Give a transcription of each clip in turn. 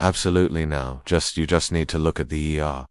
Absolutely now. You just need to look at the ER.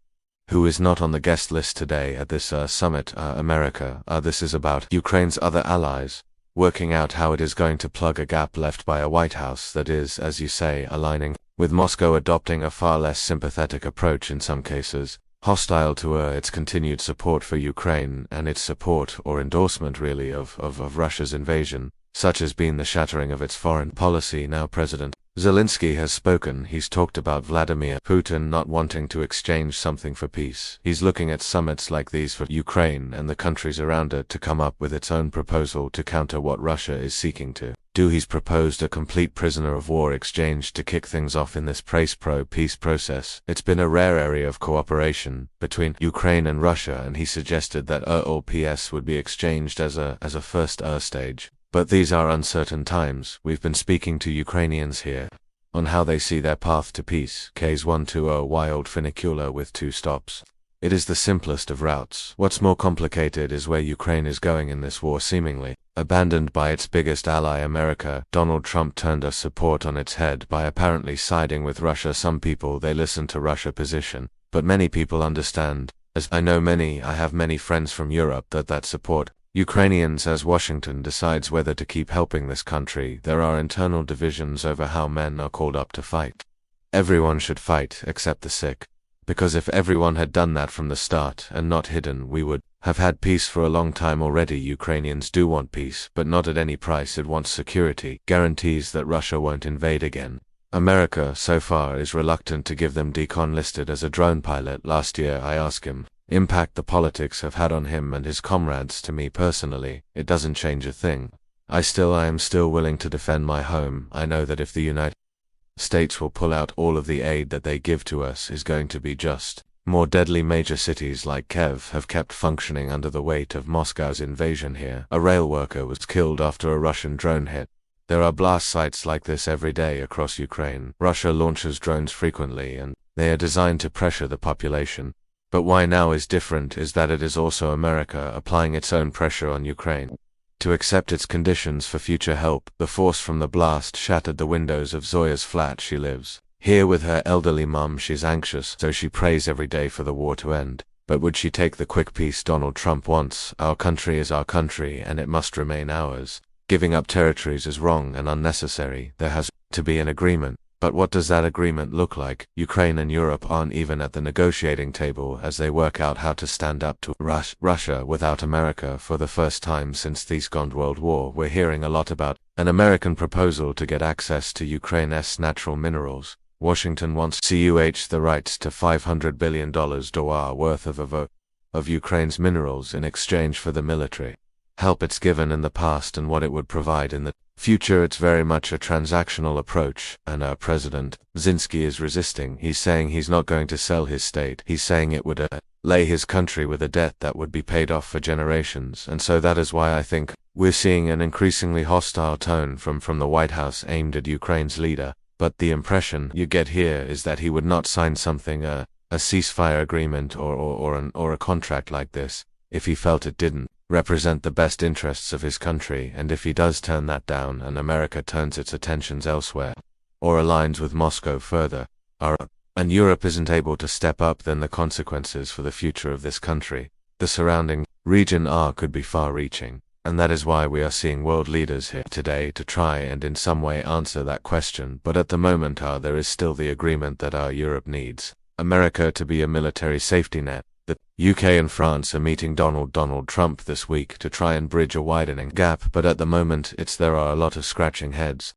Who is not on the guest list today at this summit, America. This is about Ukraine's other allies, working out how it is going to plug a gap left by a White House that is, as you say, aligning with Moscow, adopting a far less sympathetic approach in some cases, hostile to its continued support for Ukraine and its support or endorsement really of Russia's invasion, such has been the shattering of its foreign policy. Now President Zelensky has spoken. He's talked about Vladimir Putin not wanting to exchange something for peace. He's looking at summits like these for Ukraine and the countries around it to come up with its own proposal to counter what Russia is seeking to do. He's proposed a complete prisoner of war exchange to kick things off in this pro-peace process. It's been a rare area of cooperation between Ukraine and Russia, and he suggested that all PS would be exchanged as a first stage. But these are uncertain times. We've been speaking to Ukrainians here on how they see their path to peace. K's 120 wild funicular with 2 stops. It is the simplest of routes. What's more complicated is where Ukraine is going in this war, seemingly abandoned by its biggest ally America. Donald Trump turned us support on its head by apparently siding with Russia. Some people, they listen to Russia position, but many people understand, as I have many friends from Europe, that support Ukrainians as Washington decides whether to keep helping this country. There are internal divisions over how men are called up to fight. Everyone should fight except the sick, because if everyone had done that from the start and not hidden, we would have had peace for a long time already. Ukrainians do want peace, but not at any price. It wants security, guarantees that Russia won't invade again. America, so far, is reluctant to give them decon listed as a drone pilot. Last year I asked him, impact the politics have had on him and his comrades. To me personally, it doesn't change a thing. I am still willing to defend my home. I know that if the United States will pull out all of the aid that they give to us is going to be just more deadly. Major cities like Kyiv have kept functioning under the weight of Moscow's invasion here. A rail worker was killed after a Russian drone hit. There are blast sites like this every day across Ukraine. Russia launches drones frequently and they are designed to pressure the population. But why now is different is that it is also America applying its own pressure on Ukraine to accept its conditions for future help. The force from the blast shattered the windows of Zoya's flat. She lives here with her elderly mum. She's anxious, so she prays every day for the war to end. But would she take the quick peace Donald Trump wants? Our country is our country and it must remain ours. Giving up territories is wrong and unnecessary. There has to be an agreement. But what does that agreement look like? Ukraine and Europe aren't even at the negotiating table as they work out how to stand up to Russia without America. For the first time since the Second World War, we're hearing a lot about an American proposal to get access to Ukraine's natural minerals. Washington wants the rights to $500 billion worth of Ukraine's minerals in exchange for the military help it's given in the past and what it would provide in the future. It's very much a transactional approach, and our President Zelensky is resisting. He's saying he's not going to sell his state. He's saying it would lay his country with a debt that would be paid off for generations. And so that is why I think we're seeing an increasingly hostile tone from the White House aimed at Ukraine's leader. But the impression you get here is that he would not sign something, a ceasefire agreement or a contract like this, if he felt it didn't represent the best interests of his country. And if he does turn that down and America turns its attentions elsewhere or aligns with Moscow further, and Europe isn't able to step up, then the consequences for the future of this country, the surrounding region, could be far-reaching. And that is why we are seeing world leaders here today to try and in some way answer that question. But at the moment there is still the agreement that our Europe needs America to be a military safety net. The UK and France are meeting Donald Trump this week to try and bridge a widening gap, but at the moment there are a lot of scratching heads.